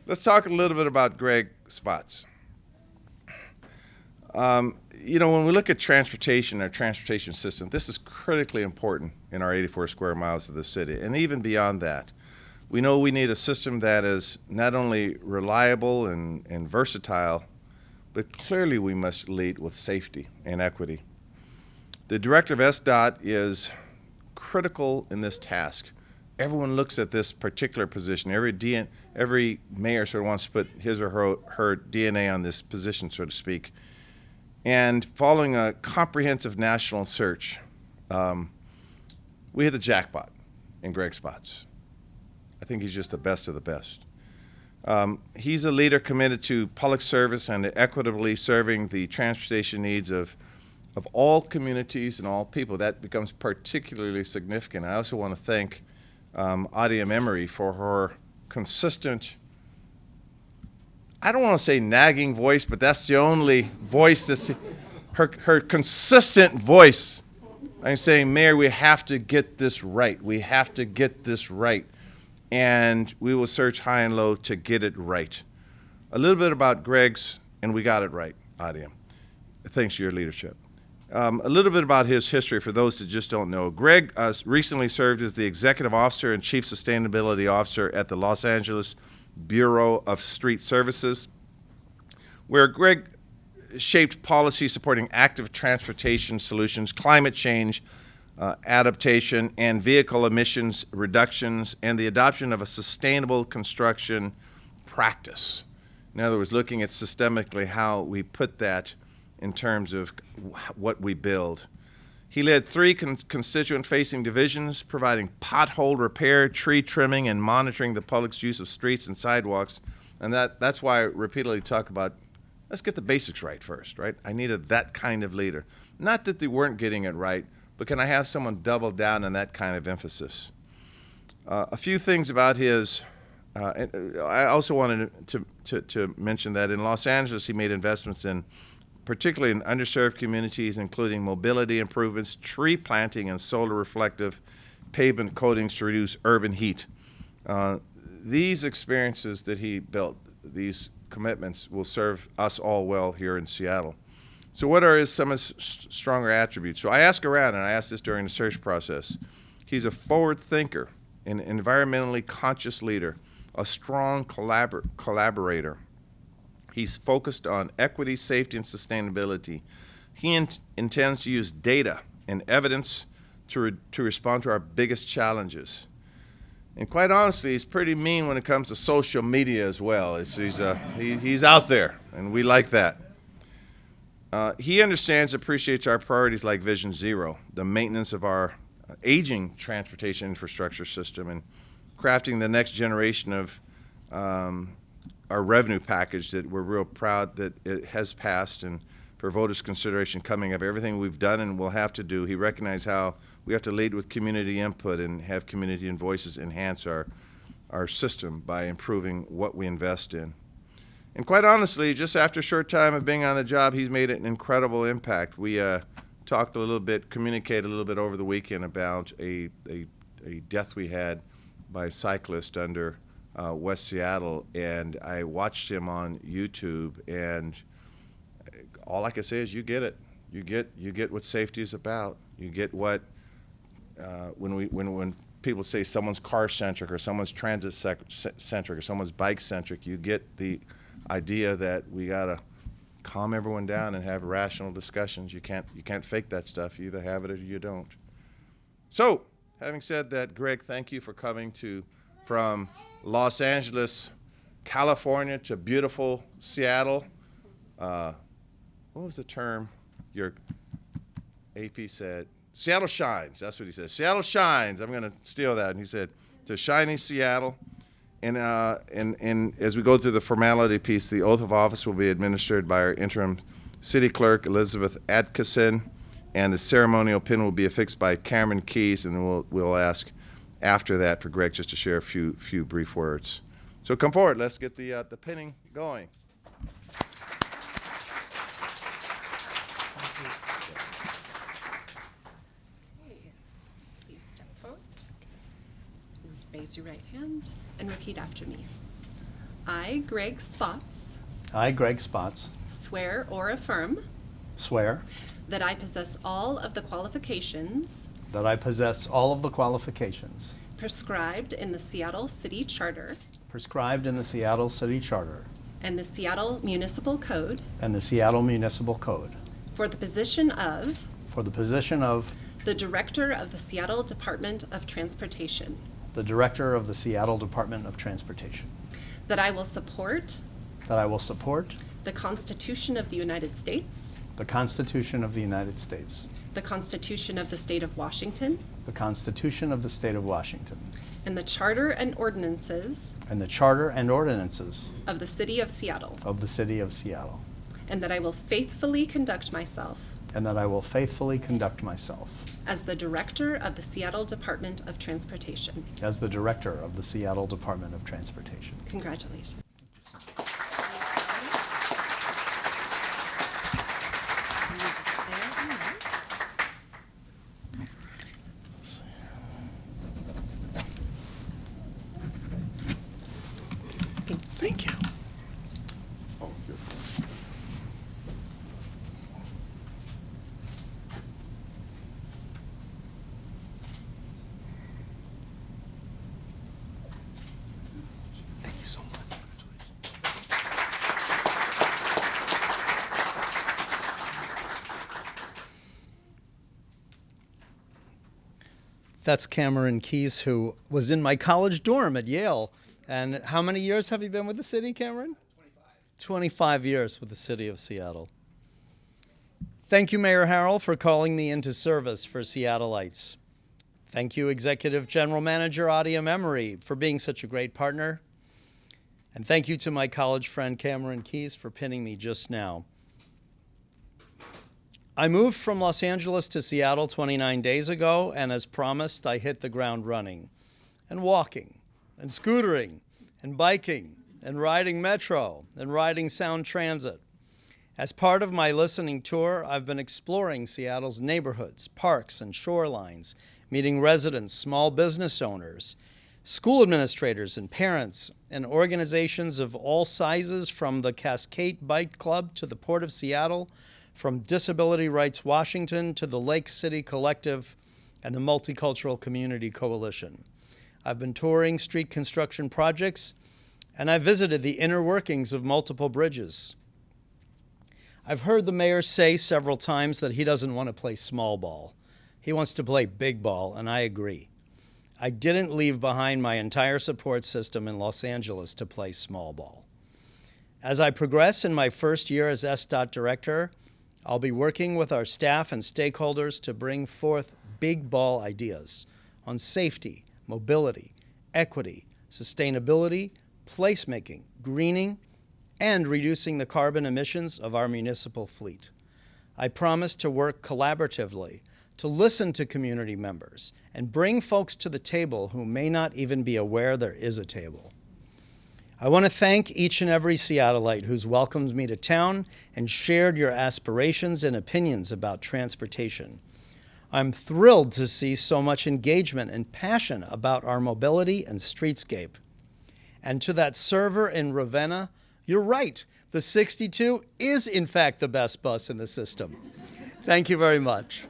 Let's talk a little bit about Greg Spots. When we look at transportation, our transportation system, this is critically important in our 84 square miles of the city. And even beyond that, we know we need a system that is not only reliable and versatile, but clearly we must lead with safety and equity. The director of SDOT is critical in this task. Everyone looks at this particular position. Every mayor sort of wants to put his or her DNA on this position, so to speak. And following a comprehensive national search, we hit the jackpot in Greg Spots. I think he's just the best of the best. He's a leader committed to public service and to equitably serving the transportation needs of all communities and all people. That becomes particularly significant. I also want to thank Adia Memory for her consistent, I don't want to say nagging voice, but that's the only voice that's her consistent voice. I'm saying, Mayor, we have to get this right. We have to get this right. And we will search high and low to get it right. A little bit about Greg's, and we got it right, Adia. Thanks to your leadership. A little bit about his history for those that just don't know. Greg recently served as the Executive Officer and Chief Sustainability Officer at the Los Angeles Bureau of Street Services, where Greg shaped policy supporting active transportation solutions, climate change, adaptation, and vehicle emissions reductions, and the adoption of a sustainable construction practice. In other words, looking at systemically how we put that in terms of what we build. He led 3 constituent-facing divisions, providing pothole repair, tree trimming, and monitoring the public's use of streets and sidewalks. And that's why I repeatedly talk about, let's get the basics right first, right? I needed that kind of leader. Not that they weren't getting it right, but can I have someone double down on that kind of emphasis? A few things about his, I also wanted to mention that in Los Angeles he made investments in particularly in underserved communities, including mobility improvements, tree planting, and solar reflective pavement coatings to reduce urban heat. These experiences that he built, these commitments, will serve us all well here in Seattle. So what are some of his stronger attributes? So I asked around, and I asked this during the search process. He's a forward thinker, an environmentally conscious leader, a strong collaborator. He's focused on equity, safety, and sustainability. He intends to use data and evidence to respond to our biggest challenges. And quite honestly, he's pretty mean when it comes to social media as well. He's out there, and we like that. He understands and appreciates our priorities like Vision Zero, the maintenance of our aging transportation infrastructure system, and crafting the next generation of our revenue package that we're real proud that it has passed, and for voters' consideration coming of everything we've done and will have to do. He recognized how we have to lead with community input and have community and voices enhance our system by improving what we invest in. And quite honestly, just after a short time of being on the job, he's made an incredible impact. We talked a little bit, communicated a little bit over the weekend about a death we had by a cyclist under West Seattle, and I watched him on YouTube, and all I can say is you get it. You get what safety is about. You get what when people say someone's car centric or someone's transit centric or someone's bike centric, you get the idea that we gotta calm everyone down and have rational discussions. You can't fake that stuff. You either have it or you don't. So, having said that, Greg, thank you for coming from Los Angeles, California to beautiful Seattle. What was the term your AP said? Seattle shines. That's what he said. Seattle shines. I'm going to steal that. And he said, to shiny Seattle. And as we go through the formality piece, the oath of office will be administered by our interim city clerk, Elizabeth Atkinson, and the ceremonial pin will be affixed by Cameron Keys, and we'll ask after that for Greg just to share a few brief words. So come forward. Let's get the pinning going. Please step forward. Raise your right hand and repeat after me. I, Greg Spots, I, Greg Spots, swear or affirm swear that I possess all of the qualifications that I possess all of the qualifications prescribed in the Seattle City Charter prescribed in the Seattle City Charter and the Seattle Municipal Code and the Seattle Municipal Code for the position of for the position of the Director of the Seattle Department of Transportation, the Director of the Seattle Department of Transportation, that I will support that I will support the Constitution of the United States, the Constitution of the United States, the Constitution of the State of Washington, the Constitution of the State of Washington, and the Charter and ordinances and the Charter and ordinances of the City of Seattle, of the City of Seattle, and that I will faithfully conduct myself and that I will faithfully conduct myself as the Director of the Seattle Department of Transportation. as the Director of the Seattle Department of Transportation. Congratulations. Thank you. Oh, good. Thank you so much. That's Cameron Keyes, who was in my college dorm at Yale. And how many years have you been with the city, Cameron? 25 years with the city of Seattle. Thank you, Mayor Harrell, for calling me into service for Seattleites. Thank you, Executive General Manager Adia Memory, for being such a great partner. And thank you to my college friend Cameron Keyes for pinning me just now. I moved from Los Angeles to Seattle 29 days ago, and as promised, I hit the ground running and walking and scootering and biking and riding metro and riding Sound Transit. As part of my listening tour, I've been exploring Seattle's neighborhoods, parks, and shorelines, meeting residents, small business owners, school administrators and parents, and organizations of all sizes, from the Cascade Bike Club to the Port of Seattle, from Disability Rights Washington to the Lake City Collective and the Multicultural Community Coalition. I've been touring street construction projects, and I visited the inner workings of multiple bridges. I've heard the mayor say several times that he doesn't want to play small ball. He wants to play big ball, and I agree. I didn't leave behind my entire support system in Los Angeles to play small ball. As I progress in my first year as SDOT director, I'll be working with our staff and stakeholders to bring forth big ball ideas on safety, mobility, equity, sustainability, placemaking, greening, and reducing the carbon emissions of our municipal fleet. I promise to work collaboratively, to listen to community members, and bring folks to the table who may not even be aware there is a table. I want to thank each and every Seattleite who's welcomed me to town and shared your aspirations and opinions about transportation. I'm thrilled to see so much engagement and passion about our mobility and streetscape. And to that server in Ravenna, you're right, the 62 is in fact the best bus in the system. Thank you very much.